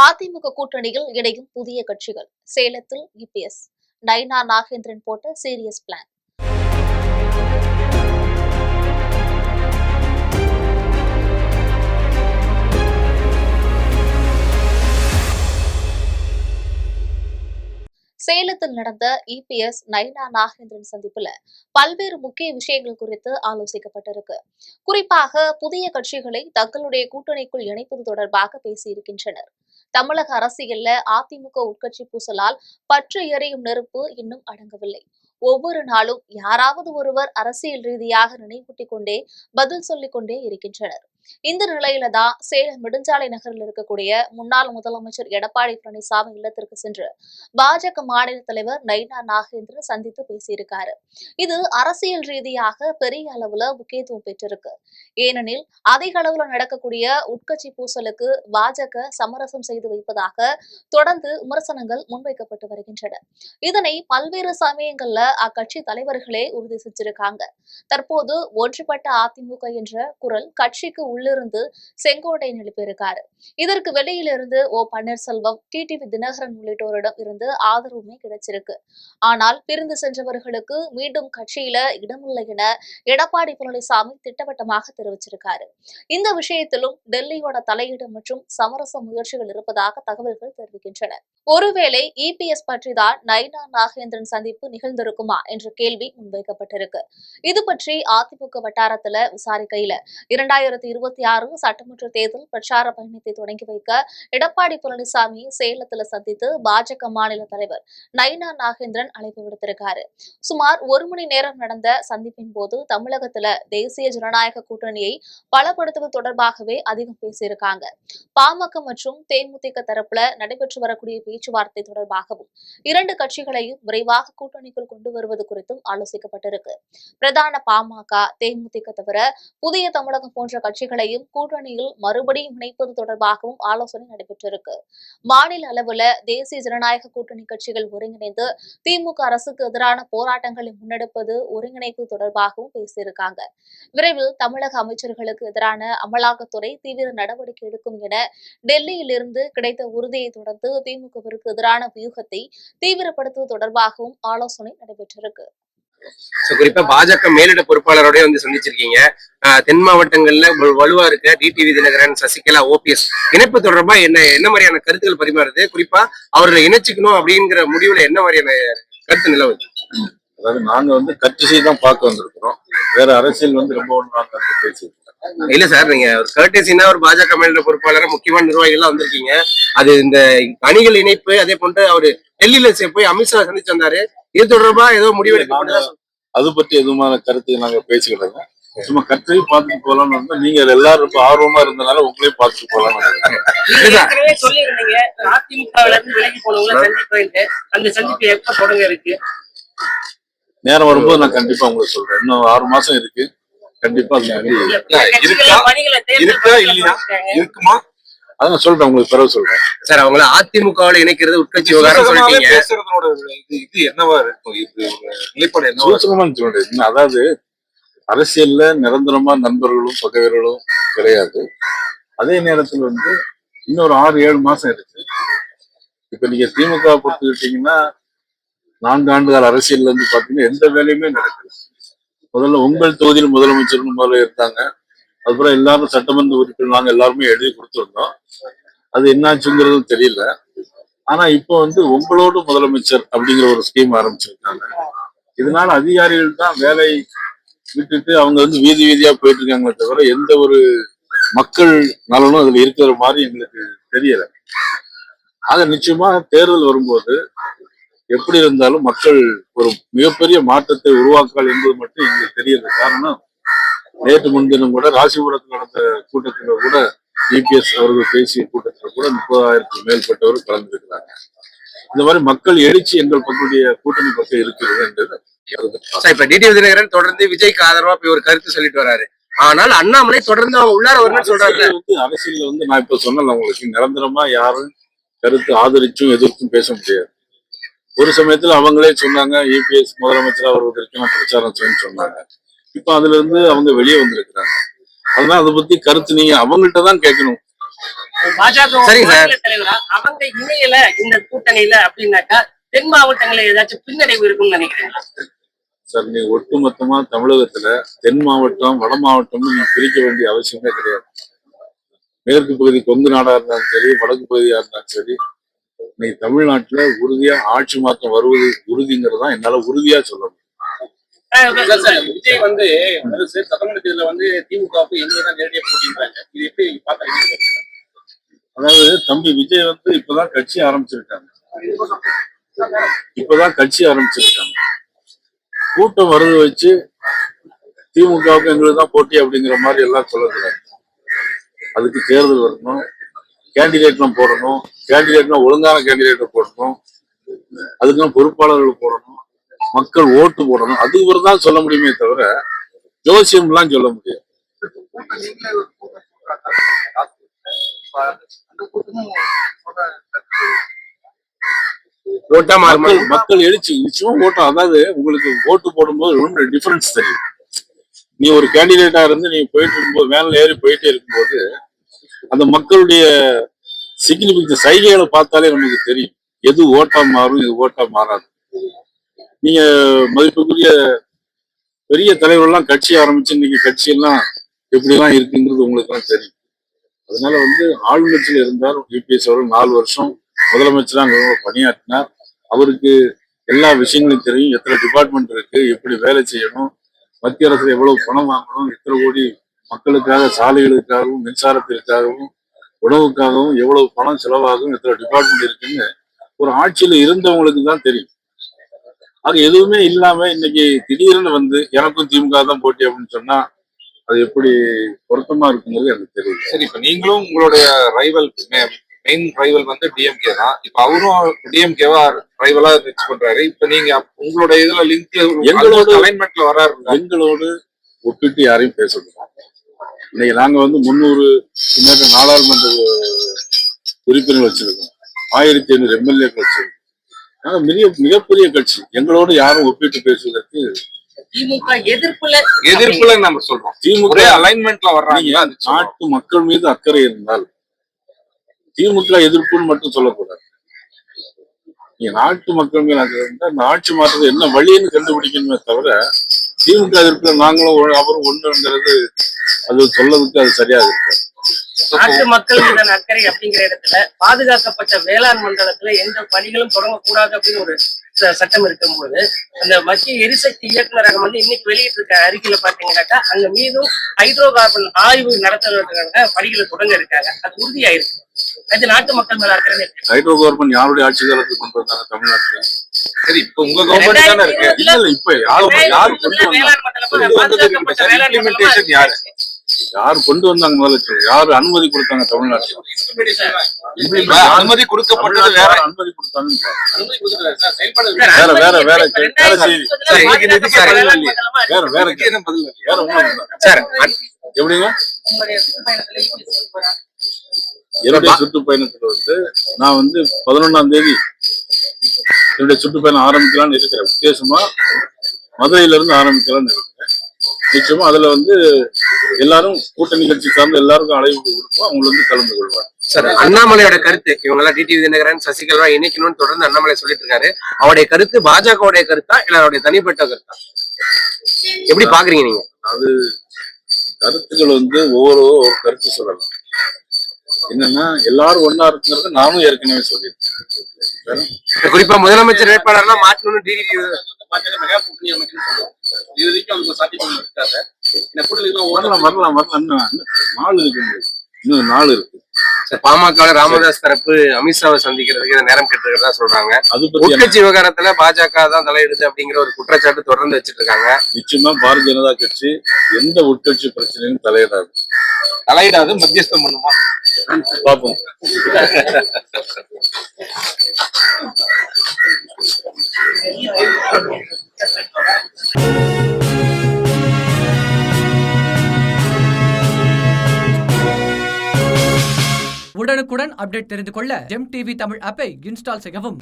அதிமுக கூட்டணியில் இணையும் புதிய கட்சிகள். சேலத்தில் இபிஎஸ், நயினா நாகேந்திரன் போட்ட சீரியஸ் பிளான். சேலத்தில் நடந்த இபிஎஸ் நயினா நாகேந்திரன் சந்திப்புல பல்வேறு முக்கிய விஷயங்கள் குறித்து ஆலோசிக்கப்பட்டிருக்கு. குறிப்பாக புதிய கட்சிகளை தங்களுடைய கூட்டணிக்குள் இணைப்பது தொடர்பாக பேசியிருக்கின்றனர். தமிழக அரசியல்ல அதிமுக உட்கட்சி பூசலால் பற்று எரியும் நெருப்பு இன்னும் அடங்கவில்லை. ஒவ்வொரு நாளும் யாராவது ஒருவர் அரசியல் ரீதியாக நினைவூட்டிக் கொண்டே பதில் சொல்லிக் கொண்டே இருக்கின்றனர். இந்த நிலையில தான் சேலம் நெடுஞ்சாலை நகரில் இருக்கக்கூடிய முன்னாள் முதலமைச்சர் எடப்பாடி பழனிசாமி இல்லத்திற்கு சென்று பாஜக மாநில தலைவர் நயினா நாகேந்திரன் சந்தித்து பேசியிருக்காரு. இது அரசியல் ரீதியாக பெரிய அளவுல முக்கியத்துவம் பெற்றிருக்கு. ஏனெனில் அதிக அளவுல நடக்கக்கூடிய உட்கட்சி பூசலுக்கு பாஜக சமரசம் செய்து வைப்பதாக தொடர்ந்து விமர்சனங்கள் முன்வைக்கப்பட்டு வருகின்றன. இதனை பல்வேறு சமயங்கள்ல அக்கட்சி தலைவர்களே உறுதி செஞ்சிருக்காங்க. தற்போது ஒன்றுபட்ட அதிமுக என்ற குரல் கட்சிக்கு உள்ளிருந்து செங்கோட்டையன் எழுப்பியிருக்காரு. இதற்கு வெளியிலிருந்து ஓ பன்னீர்செல்வம், டிடிவி தினகரன் உள்ளிட்டோரிடம் இருந்து ஆதரவுமே கிடைச்சிருக்கு. ஆனால் பிரிந்து சென்றவர்களுக்கு மீண்டும் கட்சியில இடமில்லை என எடப்பாடி பழனிசாமி திட்டவட்டமாக தெரிவிச்சிருக்காரு. இந்த விஷயத்திலும் டெல்லியோட தலையீடு மற்றும் சமரச முயற்சிகள் இருப்பதாக தகவல்கள் தெரிவிக்கின்றன. ஒருவேளை இபிஎஸ் பற்றிதான் நயினா நாகேந்திரன் சந்திப்பு நிகழ்ந்திருக்குமா என்ற கேள்வி முன்வைக்கப்பட்டிருக்கு. இது பற்றி அதிமுக வட்டாரத்துல விசாரிக்கையில 2026 சட்டமன்ற தேர்தல் பிரச்சார பயணத்தை தொடங்கி வைக்க எடப்பாடி பழனிசாமி சேலத்துல சந்தித்து பாஜக மாநில தலைவர் நயினா நாகேந்திரன் அழைப்பு விடுத்திருக்காரு. சுமார் 1 மணி நேரம் நடந்த சந்திப்பின் போது தமிழகத்துல தேசிய ஜனநாயக கூட்டணியை பலப்படுத்துவது தொடர்பாகவே அதிகம் பேசியிருக்காங்க. பாமக மற்றும் தேமுதிக தரப்புல நடைபெற்று வரக்கூடிய பேச்சுவார்த்தை தொடர்பாகவும் 2 கட்சிகளையும் விரைவாக கூட்டணிக்குள் கொண்டு வருவது குறித்தும் ஆலோசிக்கப்பட்டிருக்கு. பிரதான பாமக, தேமுதிக தவிர புதிய தமிழகம் போன்ற கட்சிகளையும் கூட்டணியில் மறுபடியும் இணைப்பது தொடர்பாகவும் ஆலோசனை நடைபெற்றிருக்கு. மாநில அளவுல தேசிய ஜனநாயக கூட்டணி கட்சிகள் ஒருங்கிணைந்து திமுக அரசுக்கு எதிரான போராட்டங்களை முன்னெடுப்பது ஒருங்கிணைப்பு தொடர்பாகவும் பேசியிருக்காங்க. விரைவில் தமிழக அமைச்சர்களுக்கு எதிரான அமலாக்கத்துறை தீவிர நடவடிக்கை எடுக்கும் என டெல்லியிலிருந்து கிடைத்த உறுதியை தொடர்ந்து திமுகவிற்கு எதிரான வியூகத்தை தீவிரப்படுத்துவது தொடர்பாகவும் ஆலோசனை நடைபெற்றிருக்கு. குறிப்பா பாஜக மேலிட பொறுப்பாளரோட வந்து சந்திச்சிருக்கீங்க. தென் மாவட்டங்கள்ல வலுவா இருக்க டிடிவி தினகரன், சசிகலா, ஓபிஎஸ் இணைப்பு தொடர்பா என்ன மாதிரியான கருத்துக்கள் பரிமாறுது? குறிப்பா அவர்களை இணைச்சிக்கணும் அப்படிங்கிற முடிவுல என்ன மாதிரியான கருத்து நிலவுது? அதாவது நாங்க வந்து கட்சி தான் பார்க்க வந்திருக்கிறோம். வேற அரசியல் வந்து ரொம்ப ஒன்று பேசிட்டு இல்ல சார், நீங்க ஒரு கர்டேசினா ஒரு பாஜக மேலிட பொறுப்பாளர் முக்கியமான நிர்வாகிகள் வந்திருக்கீங்க. அது இந்த அணிகள் இணைப்பு, அதே போன்று அவரு டெல்லியில போய் அமித்ஷா சந்திச்சு வந்தாரு. இது தொடர்பா ஏதோ முடிவெடுக்க அது பத்தி எதுமான கருத்து நாங்க பேசிக்கிட்டோங்க. சும்மா கட்சியை பார்த்துட்டு போலாம்னு வந்து நீங்க எல்லாரும் ரொம்ப ஆர்வமா இருந்தனால உங்களையும் பார்த்துட்டு போலாம். நேரம் வரும்போது நான் கண்டிப்பா உங்களுக்கு சொல்றேன். இன்னும் 6 மாசம் இருக்கு. கண்டிப்பா இருக்கா இல்லையா இருக்குமா அதான் சொல்றேன், உங்களுக்கு பிறகு சொல்றேன் சார். அவங்கள அதிமுகவில் இணைக்கிறது உட்கட்சி விவகாரம் சொல்லிட்டீங்க. பேசுறதோட இது என்னவா இருக்கும்? இது நிலைப்பாடு என்ன? அதாவது அரசியல்ல நிரந்தரமா நண்பர்களும் பகைவர்களும் கிடையாது. அதே நேரத்தில் வந்து இன்னொரு 6-7 மாசம் இருக்கு. இப்ப நீங்க திமுக பொறுத்துக்கிட்டீங்கன்னா 4 ஆண்டுகால அரசியல்ல இருந்து பாத்தீங்கன்னா எந்த வேலையுமே நடக்கல. முதல்ல உங்கள் தொகுதியில் முதலமைச்சர் முதல்ல இருந்தாங்க. அதுக்கப்புறம் எல்லாரும் சட்டமன்ற உறுப்பினர் நாங்க எல்லாருமே எழுதி கொடுத்துருந்தோம். அது என்னாச்சுங்கிறதும் தெரியல. ஆனா இப்போ வந்து உங்களோடு முதலமைச்சர் அப்படிங்கிற ஒரு ஸ்கீம் ஆரம்பிச்சிருக்காங்க. இதனால அதிகாரிகள் தான் வேலை விட்டுட்டு அவங்க வந்து வீதி வீதியா போயிட்டு இருக்காங்களே தவிர எந்த ஒரு மக்கள் நலனும் அதுல இருக்கிற மாதிரி எங்களுக்கு தெரியல. ஆக நிச்சயமா தேர்தல் வரும்போது எப்படி இருந்தாலும் மக்கள் ஒரு மிகப்பெரிய மாற்றத்தை உருவாக்கால் என்பது மட்டும் எங்களுக்கு தெரியல. காரணம், நேற்று முன்தினம் கூட ராசிபுரத்தில் நடந்த கூட்டத்தில் கூட இபிஎஸ் அவர்கள் பேசிய கூட்டத்தில் கூட 30,000க்கு மேற்பட்டவர் கலந்துருக்கிறாங்க. இந்த மாதிரி மக்கள் எழுச்சி எங்கள் பக்கத்துடைய கூட்டணி பக்கம் இருக்கிறது என்றது. இப்ப டிடிவி தினகரன் தொடர்ந்து விஜய்க்கு ஆதரவா போய் ஒரு கருத்து சொல்லிட்டு வராரு. ஆனால் அண்ணாமலை தொடர்ந்து அவங்க உள்ளார வரும்னு சொல்றாங்க. அரசியல் வந்து நான் இப்ப சொன்னல உங்களுக்கு, நிரந்தரமா யாரும் கருத்து ஆதரிச்சும் எதிர்த்தும் பேச முடியாது. ஒரு சமயத்துல அவங்களே சொன்னாங்க இபிஎஸ் முதலமைச்சர் வருவதற்கு நான் பிரச்சாரம் செய்யணும்னு சொன்னாங்க. இப்ப அதுல இருந்து அவங்க வெளியே வந்திருக்கிறாங்க. அதனால அதை பத்தி கருத்து நீங்க அவங்கள்ட்ட தான் கேட்கணும். பாஜக சரிங்க சார். மாநில தலைவரா அவங்க இணையல இந்த கூட்டணியில அப்படின்னாக்கா தென் மாவட்டங்களில் ஏதாச்சும் பின்னடைவு இருக்கும்னு நினைக்கிறீங்களா? சார், நீ ஒட்டுமொத்தமா தமிழகத்துல தென் மாவட்டம் வட மாவட்டம்னு நீங்க பிரிக்க வேண்டிய அவசியமே கிடையாது. மேற்கு பகுதி கொங்கு நாடா இருந்தாலும் சரி, வடக்கு பகுதியா இருந்தாலும் சரி, நீ தமிழ்நாட்டுல உறுதியா ஆட்சி மாற்றம் வருவது உறுதிங்கிறதா என்னால உறுதியா சொல்ல முடியும். விஜய் வந்து சட்டமன்ற தேர்தல வந்து திமுகவுக்கு எங்கதான் நேரடியா போட்டின்றாங்க. இது எப்படி பாக்குறீங்க? அதாவது தம்பி விஜய் வந்து இப்பதான் கட்சி ஆரம்பிச்சிருக்காங்க. கூட்டம் வரது வச்சு திமுகவுக்கு எங்களுக்கு தான் போட்டி அப்படிங்கிற மாதிரி எல்லாம் சொல்லக்கூடாது. அதுக்கு தேர்தல் வரணும், கேண்டிடேட்லாம் போடணும், கேண்டிடேட்னா ஒழுங்கான கேண்டிடேட்டை போடணும், அதுக்கெல்லாம் பொறுப்பாளர்கள் போடணும், மக்கள் ஓட்டு போடணும். அது தான் சொல்ல முடியுமே தவிர ஜோசியம்லாம் சொல்ல முடியாது. ஓட்டா மாறுமா? மக்கள் எழுச்சி நிச்சயமா ஓட்டம். அதாவது உங்களுக்கு ஓட்டு போடும்போது ரொம்ப டிஃபரன்ஸ் தெரியும். நீ ஒரு கேண்டிடேட்டா இருந்து நீ போயிட்டு இருக்கும்போது வேன்ல ஏறி போயிட்டே இருக்கும்போது அந்த மக்களுடைய சிக்னிபிகன்ஸ் சைகைகளை பார்த்தாலே நமக்கு தெரியும் எது ஓட்டா மாறும், எது ஓட்டா மாறாது. நீங்க மதிப்புக்குரிய பெரிய தலைவர்கள்லாம் கட்சி ஆரம்பிச்சு இன்னைக்கு கட்சியெல்லாம் எப்படிலாம் இருக்குங்கிறது உங்களுக்கு எல்லாம் தெரியும். அதனால வந்து ஆளுங்கட்சியில இருந்தார் யூபிஎஸ் அவர்கள் 4 வருஷம் முதலமைச்சராக பணியாற்றினார். அவருக்கு எல்லா விஷயங்களும் தெரியும். எத்தனை டிபார்ட்மெண்ட் இருக்கு, எப்படி வேலை செய்யணும், மத்திய அரசு எவ்வளவு பணம் வாங்கணும், எத்தனை கோடி மக்களுக்காக சாலைகளுக்காகவும் மின்சாரத்திற்காகவும் உணவுக்காகவும் எவ்வளவு பணம் செலவாகும், எத்தனை டிபார்ட்மெண்ட் இருக்குன்னு ஒரு ஆட்சியில இருந்தவங்களுக்கு தான் தெரியும். அது எதுவுமே இல்லாம இன்னைக்கு திடீர்னு வந்து எனக்கும் திமுக தான் போட்டி அப்படின்னு சொன்னா அது எப்படி பொருத்தமா இருக்குங்கிறது எனக்கு தெரியும். சரி, இப்ப நீங்களும் உங்களுடைய ரைவல் மெயின் ரைவல் வந்து டிஎம்கே தான். இப்ப அவரும் டிஎம்கேவா ரைவலா வச்சு பண்றாரு. இப்ப நீங்க உங்களுடைய இதுல லிங்க் எங்களோட அலைன்மெண்ட்ல வராரு. எங்களோடு ஒப்பிட்டு யாரையும் பேசணும். இன்னைக்கு நாங்க வந்து 300 நாடாளுமன்ற உறுப்பினர்கள் வச்சிருக்கோம், 1500 எம்எல்ஏக்கள் வச்சிருக்கோம். நாங்க மிகப்பெரிய கட்சி. எங்களோடு யாரும் ஒப்பிட்டு பேசுவதற்கு திமுக எதிர்ப்புல நம்ம சொல்றோம். திமுக அலைன்மெண்ட்ல வர்றாங்க. நாட்டு மக்கள் மீது அக்கறை இருந்தால் திமுக எதிர்ப்புன்னு மட்டும் சொல்லக்கூடாது. நீங்க நாட்டு மக்கள் மீது அக்கறை இருந்தால் அந்த ஆட்சி மாற்றத்தை என்ன வழின்னு கண்டுபிடிக்கணுமே தவிர திமுக எதிர்ப்புல நாங்களும் அவரும் ஒண்ணுங்கிறது அது சொல்லதுக்கு அது சரியா இருக்கு. நாட்டு மக்கள் மீதான அக்கறை அப்படிங்கிற இடத்துல பாதுகாக்கப்பட்ட வேளாண் மண்டலத்துல எந்த பணிகளும் தொடங்கக்கூடாது அப்படின்னு ஒரு சட்டம் இருக்கும்போது அந்த மத்திய எரிசக்தி இயக்குநரகம் வந்து இன்னைக்கு வெளியிட்டு இருக்க அறிக்கையில பாத்தீங்கன்னாக்கா அங்க மீதும் ஹைட்ரோ கார்பன் ஆய்வு நடத்துறதுக்காக பணிகளை தொடங்க இருக்காங்க. அது உறுதியாயிருக்கு. அது நாட்டு மக்கள் மேல அக்கறை. ஹைட்ரோ கார்பன் யாருடைய ஆட்சி காலத்துக்கு கொண்டு வந்தாங்க தமிழ்நாட்டுல? சரி, இப்ப உங்க கவர்மெண்ட் தானே இருக்கு. இல்ல இப்ப யாரு கொண்டு வந்தாங்க? முதல்ல யாரு அனுமதி கொடுத்தாங்க தமிழ்நாட்டுல? அனுமதி கொடுக்கப்பட்டது வேற, அனுமதி கொடுத்தாங்க வேற வேற வேற வேற செய்தி. வேற வேற வேற சார் எப்படிங்க? என்னுடைய சுற்றுப்பயணத்துல வந்து நான் வந்து 11ஆம் தேதி என்னுடைய சுற்றுப்பயணம் ஆரம்பிக்கலாம்னு இருக்கிறேன். விசேஷமா மதுரையில இருந்து ஆரம்பிக்கலாம்னு இருக்கிறேன். நிச்சயமா அதுல வந்து எல்லாரும் கூட்டணி கட்சி சார்ந்த எல்லாருக்கும் அழைப்பு கொடுப்போம். அவங்க வந்து கலந்து கொள்வாங்க. சார், அண்ணாமலையோட கருத்து இவங்க எல்லாம் டிடிவி தினகரன் சசிகலா இணைக்கணும்னு தொடர்ந்து அண்ணாமலை சொல்லிட்டு இருக்காரு. அவருடைய கருத்து பாஜகவுடைய கருத்தா இல்ல அவருடைய தனிப்பட்ட கருத்தா? எப்படி பாக்குறீங்க நீங்க? அது கருத்துக்கள் வந்து ஒவ்வொரு கருத்து சொல்லலாம். என்னன்னா எல்லாரும் ஒன்னா இருக்குங்கிறது நானும் ஏற்கனவே சொல்லியிருக்கேன். குறிப்பா முதலமைச்சர் வேட்பாளர்லாம் மாற்றணும்னு டிடிவி வரலாம் வரலாம் வரலாம். நாள் இருக்கு, இன்னும் நாள் இருக்கு. பாமக ராமதாஸ் தரப்பு அமித்ஷாவை சந்திக்கிறதுக்கு நேரம் கேட்டிருக்கிறதா சொல்றாங்க. அது உட்கட்சி விவகாரத்துல பாஜக தான் தலையிடுது அப்படிங்கிற ஒரு குற்றச்சாட்டு தொடர்ந்து வச்சிட்டு இருக்காங்க. நிச்சயமா பாரதிய ஜனதா கட்சி எந்த உட்கட்சி பிரச்சனையும் தலையிடாது. மத்தியஸ்தம் பண்ணுமா பார்ப்போம். உடனுக்குடன் அப்டேட் தெரிந்து கொள்ள ஜெம் டிவி தமிழ் ஆப்பை இன்ஸ்டால் செய்யவும்.